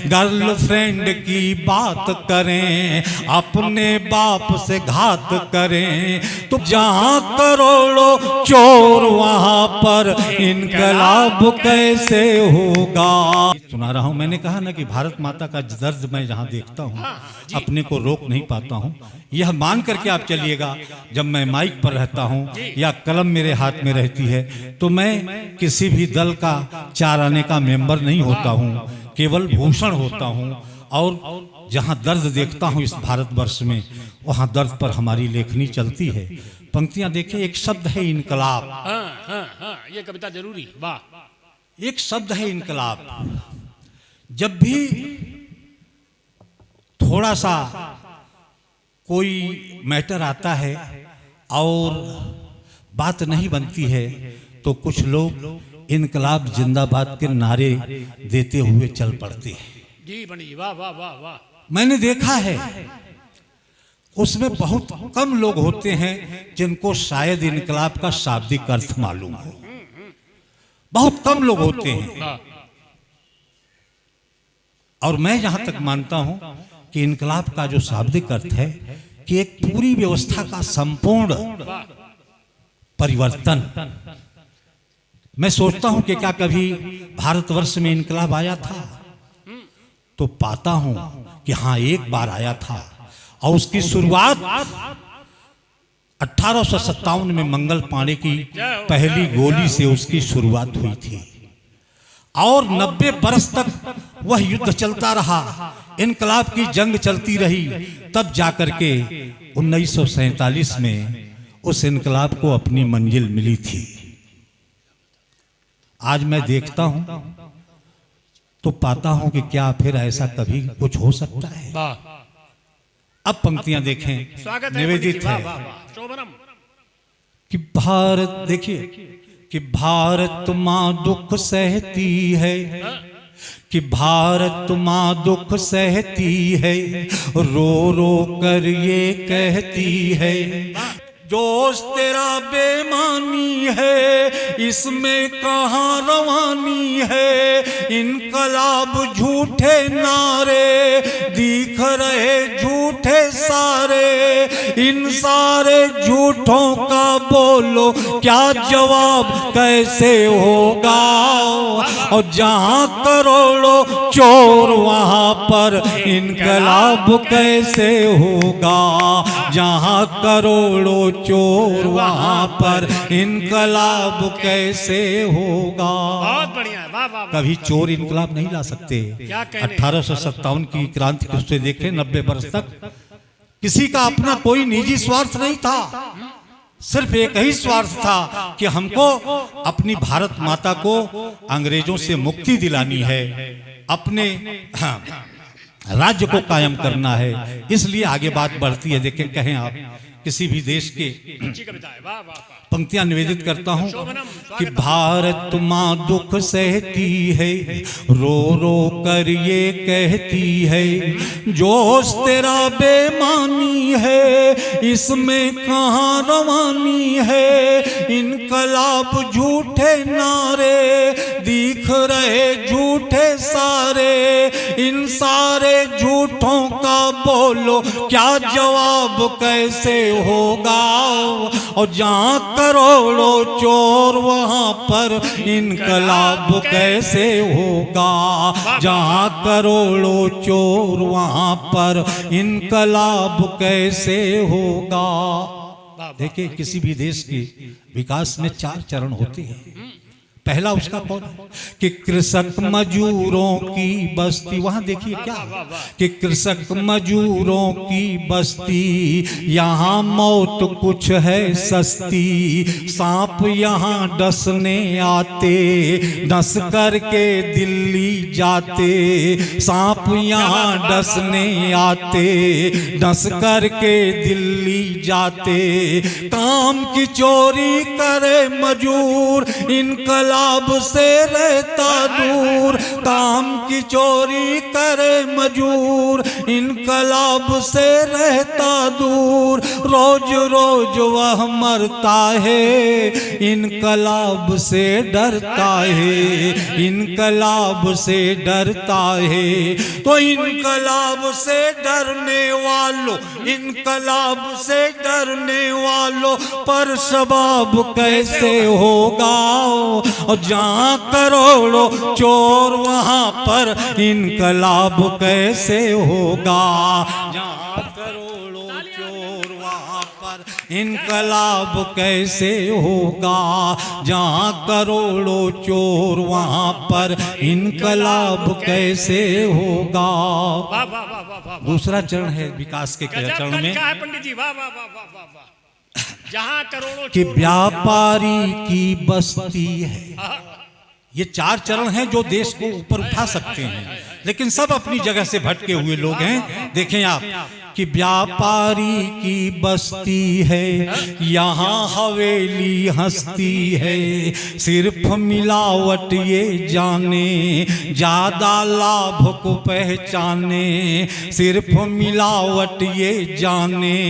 Girlfriend की बात करें, अपने बाप से घात करें, तो जहां करोड़ों चोर वहां पर इनकलाब कैसे होगा। सुना रहा हूं, मैंने कहा ना कि भारत माता का दर्द मैं जहां देखता हूं अपने को रोक नहीं पाता हूं। यह मान करके आप चलिएगा, जब मैं माइक पर रहता हूं या कलम मेरे हाथ में रहती है तो मैं किसी भी दल का 4 आने का मेंबर नहीं होता हूं, केवल भूषण होता हूं। और जहां दर्द देखता हूं इस भारतवर्ष में, वहां दर्द पर हमारी लेखनी चलती है। पंक्तियां देखें, एक शब्द है इनकलाब। ये कविता जरूरी, वाह। एक शब्द है इनकलाब। जब भी थोड़ा सा कोई मैटर आता है और बात नहीं बनती है तो कुछ लोग इनकलाब जिंदाबाद के नारे देते हुए चल पड़ते हैं। जी पंडित जी, वाह वाह वाह वाह। मैंने देखा है उसमें बहुत कम लोग होते हैं जिनको शायद इनकलाब का शाब्दिक अर्थ मालूम हो। बहुत कम लोग होते हैं। और मैं जहां तक मानता हूं कि इनकलाब का जो शाब्दिक अर्थ है कि एक पूरी व्यवस्था का संपूर्ण परिवर्तन। मैं सोचता हूं कि क्या कभी भारतवर्ष में इनकलाब आया था, तो पाता हूं कि हां, एक बार आया था। और उसकी शुरुआत 1857 में मंगल पांडे की पहली गोली से उसकी शुरुआत हुई थी और 90 बरस तक वह युद्ध चलता रहा, इनकलाब की जंग चलती रही। तब जाकर के 1947 में उस इनकलाब को अपनी मंजिल मिली थी। आज मैं देखता हूं तो पाता हूं कि क्या फिर ऐसा कभी कुछ हो सकता है। अब पंक्तियां देखें, निवेदित है कि भारत, देखिए कि भारत मां दुख सहती है, कि भारत मां दुख सहती है, रो रो कर ये कहती है, जोश तेरा बेमानी है, इसमें कहाँ रवानी है। इनकलाब झूठे नारे दिख रहे झूठे सारे, इन सारे झूठों का बोलो क्या जवाब कैसे होगा। और जहां करोड़ों चोर वहां पर इनकलाब कैसे होगा। जहां करोड़ों चोर वहां पर इनकलाब कैसे होगा। बहुत बढ़िया, वाह वाह। कभी चोर इनकलाब नहीं ला सकते। 1857 की क्रांति को उससे देखें, 90 वर्ष तक किसी का अपना कोई निजी स्वार्थ नहीं था, सिर्फ एक ही स्वार्थ था कि हमको अपनी भारत माता को अंग्रेजों से मुक्ति दिलानी है, अपने राज्य को कायम करना है। इसलिए आगे बात बढ़ती है। देखें, कहें आप किसी भी देश के, पंक्तियां निवेदित करता हूं कि भारत मां दुख सहती है, रो रो कर ये कहती है, जोश तेरा बेमानी है, इसमें कहाँ रवानी है। इनकलाब झूठे नारे दिख रहे झूठे सारे, इन सारे झूठों का बोलो क्या जवाब कैसे होगा। और जहां करोड़ों चोर वहां पर इनकलाब कैसे होगा। जहां करोड़ों चोर वहां पर इनकलाब कैसे होगा। देखिए, किसी भी देश के विकास में 4 चरण होते हैं। पहला उसका कौन है कि कृषक मजूरों की बस्ती। वहां देखिए क्या कि कृषक मजूरों की बस्ती, यहाँ मौत कुछ है सस्ती। सांप यहाँ डसने आते, डस करके दिल्ली जाते। सांप यहाँ डसने आते, डस करके दिल्ली जाते। काम की चोरी करे मजूर, इनकलाब इनकलाब से रहता दूर, काम की चोरी करे मजूर, इनकलाब से रहता दूर, रोज रोज वह मरता है, इनकलाब से डरता है, इनकलाब से डरता है। तो इनकलाब से डरने वालों, इनकलाब से डरने वालों पर शबाब कैसे होगा, और जहाँ करोड़ों चोर वहाँ पर इनकलाब कैसे होगा, जहाँ करोड़ों चोर वहाँ पर इनकलाब कैसे होगा, जहाँ करोड़ों चोर वहाँ पर इनकलाब कैसे होगा। वाह वाह वाह वाह वाह। दूसरा चरण है विकास के चरण में क्या है पंडित जी? वाह वाह वाह वाह वाह वाह। जहाँ करोड़ों कि चोर- व्यापारी की बस्ती है। हाँ, ये 4 चरण हैं जो देश को ऊपर उठा सकते हैं, लेकिन सब अपनी जगह से भटके हुए लोग हैं। देखें आप कि व्यापारी की बस्ती है, यहाँ हवेली हस्ती है, सिर्फ मिलावट ये जाने, ज्यादा लाभ को पहचाने, सिर्फ मिलावट ये जाने,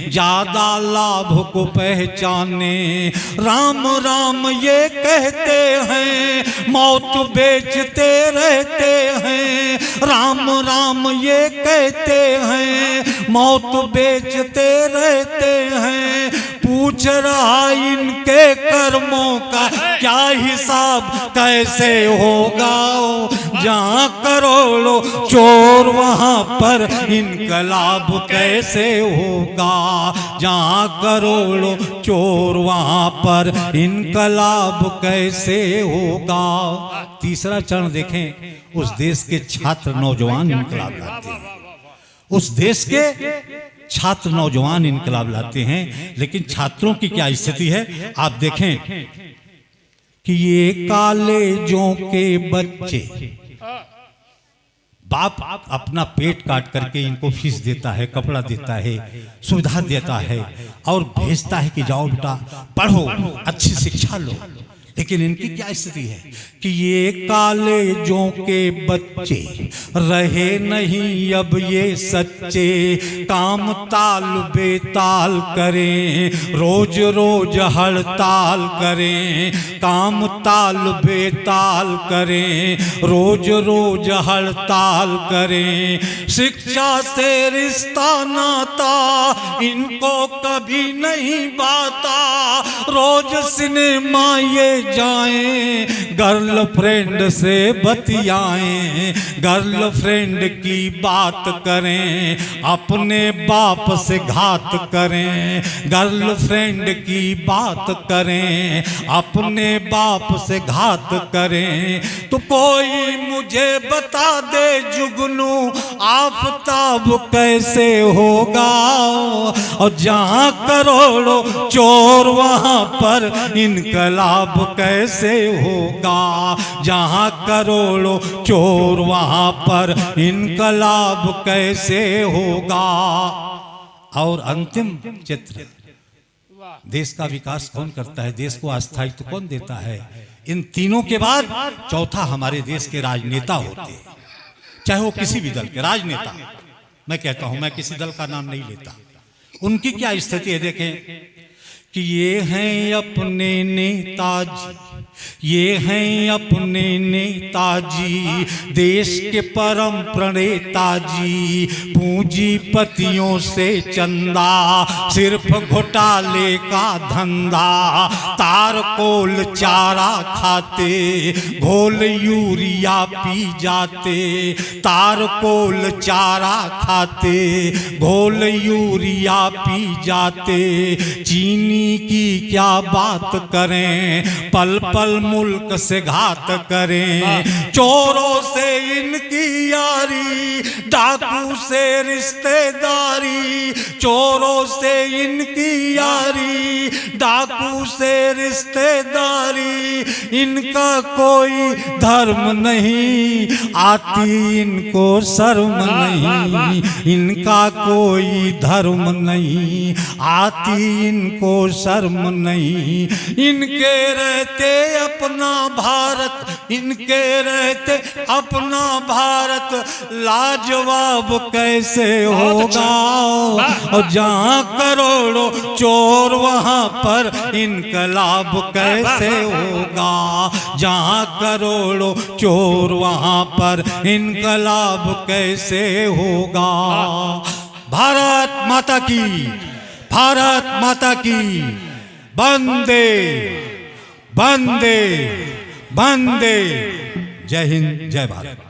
ज्यादा लाभ को पहचाने, राम राम ये कहते हैं, मौत बेचते रहते हैं, राम राम ये कहते हैं, मौत बेचते रहते हैं, पूछ रहा इनके कर्मों का क्या हिसाब कैसे होगा, जहाँ करोड़ों चोर वहाँ पर इनकलाब कैसे होगा, जहाँ करोड़ों चोर वहाँ पर इनकलाब कैसे होगा। तीसरा चरण देखें, उस देश के छात्र नौजवान इनकलाब लाते हैं, उस देश के छात्र नौजवान इनकलाब लाते हैं, लेकिन छात्रों की क्या स्थिति है आप देखें कि ये कॉलेजों के बच्चे, बाप अपना पेट काट करके इनको फीस देता है, कपड़ा देता है, सुविधा देता है और भेजता है कि जाओ बेटा पढ़ो, अच्छी शिक्षा लो, लेकिन इनकी क्या स्थिति है कि ये कॉलेजों के बच्चे रहे नहीं अब ये सच्चे, काम ताल बेताल करें, रोज रोज हड़ताल करें, काम ताल बेताल करें, रोज रोज हड़ताल करें, शिक्षा से रिश्ता नाता इनको कभी नहीं बाता, रोज सिनेमा ये जाएं, गर्लफ्रेंड से बतियाएं, गर्लफ्रेंड की बात करें, अपने बाप से घात करें, गर्लफ्रेंड की बात करें, अपने बाप से घात करें। तो कोई मुझे बता दे जुगनू आफताब कैसे होगा, और जहाँ करोड़ों चोर वहाँ पर इनकलाब कैसे होगा, जहाँ करोड़ों चोर वहाँ पर इनकलाब कैसे होगा। और अंतिम चित्र, देश का विकास कौन करता है, देश को अस्थायित्व कौन देता है। इन तीनों के बाद चौथा हमारे देश के राजनेता होते हैं, चाहे वो किसी भी दल के राजनेता। मैं कहता हूं, मैं किसी दल का नाम नहीं लेता। उनकी क्या स्थिति है देखें कि ये हैं अपने नेताजी, ये हैं अपने नेताजी, देश के परम प्रणेता जी, पूंजीपतियों से चंदा, सिर्फ घोटाले का धंधा, तारकोल चारा खाते, घोल यूरिया पी जाते, तारकोल चारा खाते, घोल यूरिया पी जाते, चीनी की क्या बात करें, पल पल मुल्क से घात करें, चोरों से इनकी यारी, डाकू से रिश्तेदारी, चोरों से इनकी यारी, डाकू से रिश्तेदारी, इनका कोई धर्म नहीं, आती इनको शर्म नहीं, इनका कोई धर्म नहीं, आती इनको शर्म नहीं, इनके रहते अपना भारत, इनके रहते अपना भारत लाजवाब कैसे होगा, और जहाँ करोड़ों चोर वहाँ पर इनकलाब कैसे होगा, जहाँ करोड़ों चोर वहाँ पर इनकलाब कैसे होगा। भारत माता की, भारत माता की, वंदे वंदे वंदे। जय हिंद, जय भारत।